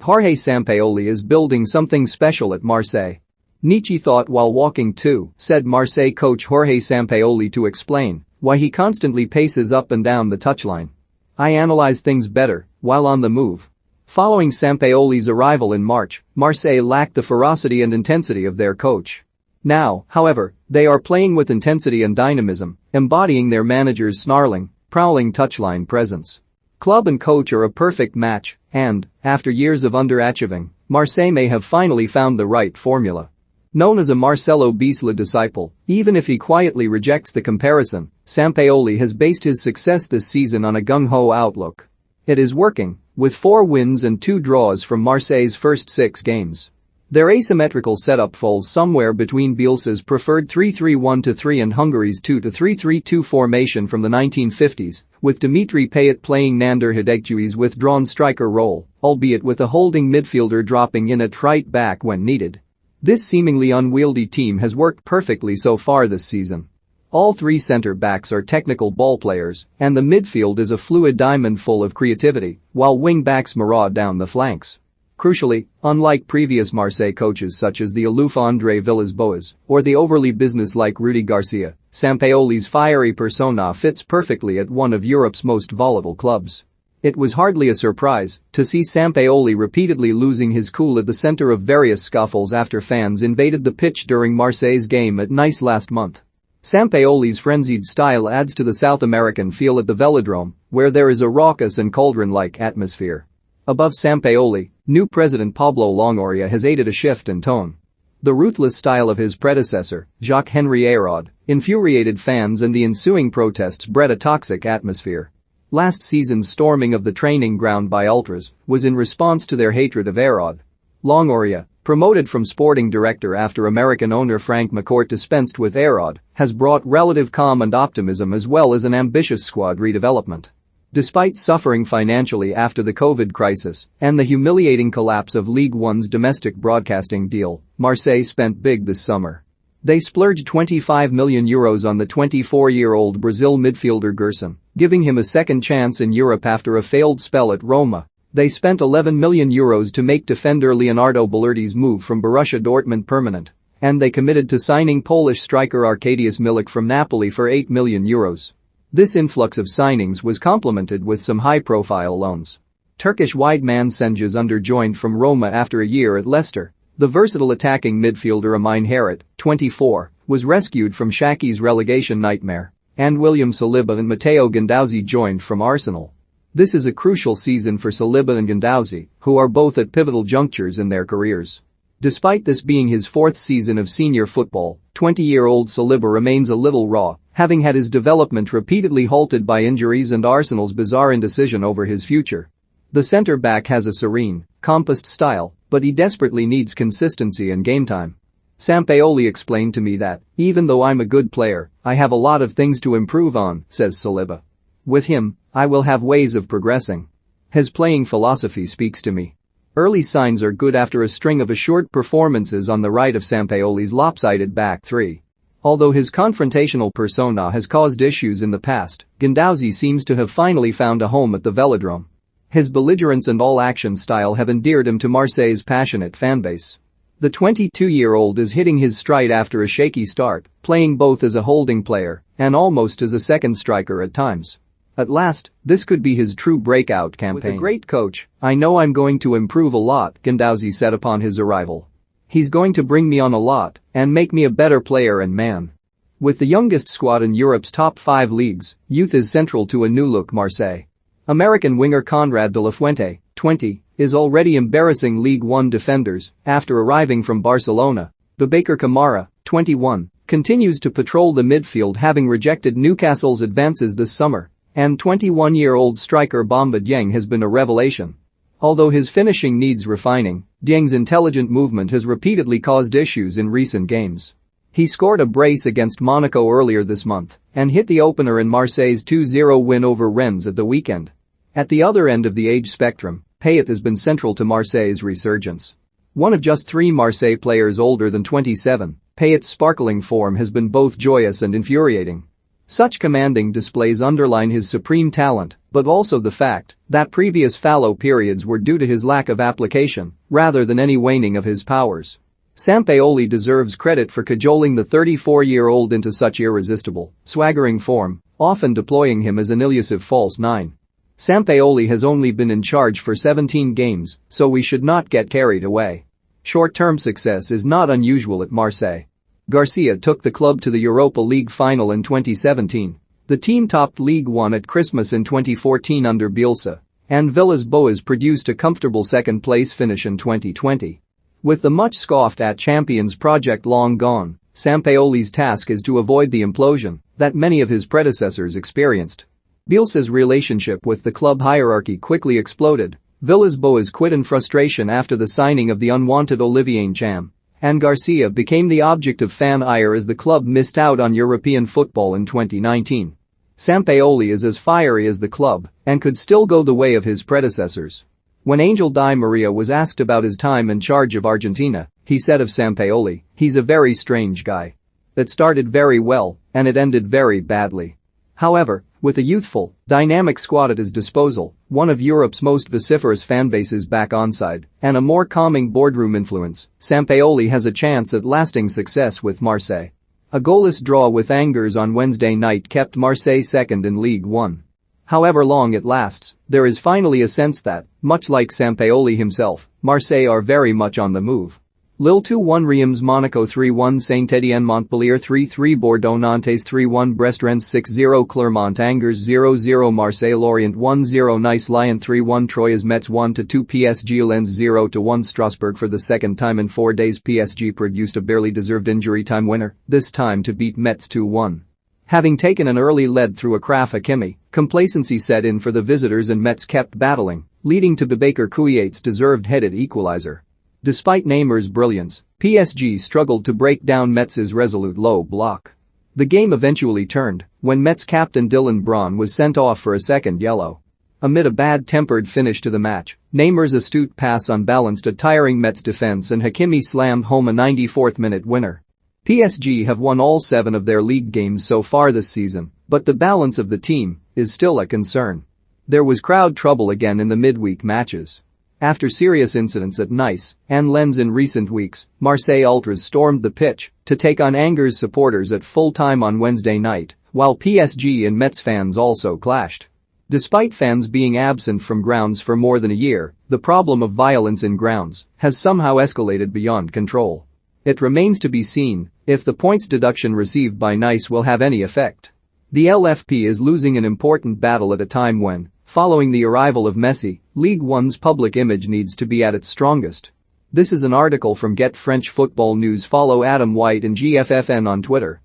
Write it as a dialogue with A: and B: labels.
A: Jorge Sampaoli is building something special at Marseille. Nietzsche thought while walking too, said Marseille coach Jorge Sampaoli to explain why he constantly paces up and down the touchline. I analyze things better while on the move. Following Sampaoli's arrival in March, Marseille lacked the ferocity and intensity of their coach. Now, however, they are playing with intensity and dynamism, embodying their manager's snarling, prowling touchline presence. Club and coach are a perfect match, and, after years of underachieving, Marseille may have finally found the right formula. Known as a Marcelo Bielsa disciple, even if he quietly rejects the comparison, Sampaoli has based his success this season on a gung-ho outlook. It is working, with 4 wins and 2 draws from Marseille's first 6 games. Their asymmetrical setup falls somewhere between Bielsa's preferred 3-3-1-3 and Hungary's 2-3-3-2 formation from the 1950s, with Dimitri Payet playing Nander Hidegkui's withdrawn striker role, albeit with a holding midfielder dropping in at right back when needed. This seemingly unwieldy team has worked perfectly so far this season. All 3 centre-backs are technical ball players, and the midfield is a fluid diamond full of creativity, while wing-backs maraud down the flanks. Crucially, unlike previous Marseille coaches such as the aloof André Villas-Boas or the overly business-like Rudi Garcia, Sampaoli's fiery persona fits perfectly at one of Europe's most volatile clubs. It was hardly a surprise to see Sampaoli repeatedly losing his cool at the center of various scuffles after fans invaded the pitch during Marseille's game at Nice last month. Sampaoli's frenzied style adds to the South American feel at the Velodrome, where there is a raucous and cauldron-like atmosphere. Above Sampaoli, new president Pablo Longoria has aided a shift in tone. The ruthless style of his predecessor, Jacques-Henri Hérault, infuriated fans and the ensuing protests bred a toxic atmosphere. Last season's storming of the training ground by ultras was in response to their hatred of Hérault. Longoria, promoted from sporting director after American owner Frank McCourt dispensed with Hérault, has brought relative calm and optimism as well as an ambitious squad redevelopment. Despite suffering financially after the COVID crisis and the humiliating collapse of Ligue 1's domestic broadcasting deal, Marseille spent big this summer. They splurged €25 million on the 24-year-old Brazil midfielder Gerson, giving him a second chance in Europe after a failed spell at Roma. They spent €11 million to make defender Leonardo Balerdi's move from Borussia Dortmund permanent, and they committed to signing Polish striker Arkadiusz Milik from Napoli for €8 million. This influx of signings was complemented with some high-profile loans. Turkish wide man Cengiz Under joined from Roma after a year at Leicester. The versatile attacking midfielder Amin Harit, 24, was rescued from Shakhtar's relegation nightmare, and William Saliba and Matteo Guendouzi joined from Arsenal. This is a crucial season for Saliba and Guendouzi, who are both at pivotal junctures in their careers. Despite this being his 4th season of senior football, 20-year-old Saliba remains a little raw, having had his development repeatedly halted by injuries and Arsenal's bizarre indecision over his future. The centre-back has a serene, composed style, but he desperately needs consistency and game time. Sampaoli explained to me that, even though I'm a good player, I have a lot of things to improve on, says Saliba. With him, I will have ways of progressing. His playing philosophy speaks to me. Early signs are good after a string of assured performances on the right of Sampaoli's lopsided back 3. Although his confrontational persona has caused issues in the past, Guendouzi seems to have finally found a home at the Velodrome. His belligerence and all-action style have endeared him to Marseille's passionate fanbase. The 22-year-old is hitting his stride after a shaky start, playing both as a holding player and almost as a second striker at times. At last, this could be his true breakout campaign. With a great coach, I know I'm going to improve a lot, Guendouzi said upon his arrival. He's going to bring me on a lot and make me a better player and man. With the youngest squad in Europe's top 5 leagues, youth is central to a new-look Marseille. American winger Conrad de la Fuente, 20, is already embarrassing League One defenders after arriving from Barcelona. Boubacar Kamara, 21, continues to patrol the midfield having rejected Newcastle's advances this summer, and 21-year-old striker Bamba Dieng has been a revelation. Although his finishing needs refining, Dieng's intelligent movement has repeatedly caused issues in recent games. He scored a brace against Monaco earlier this month and hit the opener in Marseille's 2-0 win over Rennes at the weekend. At the other end of the age spectrum, Payet has been central to Marseille's resurgence. One of just 3 Marseille players older than 27, Payet's sparkling form has been both joyous and infuriating. Such commanding displays underline his supreme talent, but also the fact that previous fallow periods were due to his lack of application rather than any waning of his powers. Sampaoli deserves credit for cajoling the 34-year-old into such irresistible, swaggering form, often deploying him as an elusive false nine. Sampaoli has only been in charge for 17 games, so we should not get carried away. Short-term success is not unusual at Marseille. Garcia took the club to the Europa League final in 2017. The team topped Ligue 1 at Christmas in 2014 under Bielsa, and Villas-Boas produced a comfortable second-place finish in 2020. With the much scoffed-at Champions project long gone, Sampaoli's task is to avoid the implosion that many of his predecessors experienced. Bielsa's relationship with the club hierarchy quickly exploded. Villas-Boas quit in frustration after the signing of the unwanted Olivier Ntcham, and Garcia became the object of fan ire as the club missed out on European football in 2019. Sampaoli is as fiery as the club and could still go the way of his predecessors. When Angel Di Maria was asked about his time in charge of Argentina, he said of Sampaoli, "He's a very strange guy. It started very well, and it ended very badly." However, with a youthful, dynamic squad at his disposal, one of Europe's most vociferous fanbases back onside, and a more calming boardroom influence, Sampaoli has a chance at lasting success with Marseille. A goalless draw with Angers on Wednesday night kept Marseille second in Ligue 1. However long it lasts, there is finally a sense that, much like Sampaoli himself, Marseille are very much on the move. Lille 2-1 Reims Monaco 3-1 Saint-Étienne Montpellier 3-3 Bordeaux Nantes 3-1 Brest Rennes 6-0 Clermont Angers 0-0 Marseille Lorient 1-0 Nice Lyon 3-1 Troyes Metz 1-2 PSG Lens 0-1 Strasbourg For the second time in 4 days PSG produced a barely deserved injury time winner, this time to beat Metz 2-1. Having taken an early lead through Achraf Hakimi, complacency set in for the visitors and Metz kept battling, leading to Babacar Kouyate's deserved-headed equalizer. Despite Neymar's brilliance, PSG struggled to break down Metz's resolute low block. The game eventually turned when Metz captain Dylan Braun was sent off for a second yellow. Amid a bad-tempered finish to the match, Neymar's astute pass unbalanced a tiring Metz defense and Hakimi slammed home a 94th-minute winner. PSG have won all 7 of their league games so far this season, but the balance of the team is still a concern. There was crowd trouble again in the midweek matches. After serious incidents at Nice and Lens in recent weeks, Marseille Ultras stormed the pitch to take on Angers supporters at full time on Wednesday night, while PSG and Metz fans also clashed. Despite fans being absent from grounds for more than a year, the problem of violence in grounds has somehow escalated beyond control. It remains to be seen if the points deduction received by Nice will have any effect. The LFP is losing an important battle at a time when, following the arrival of Messi, Ligue 1's public image needs to be at its strongest. This is an article from Get French Football News. Follow Adam White and GFFN on Twitter.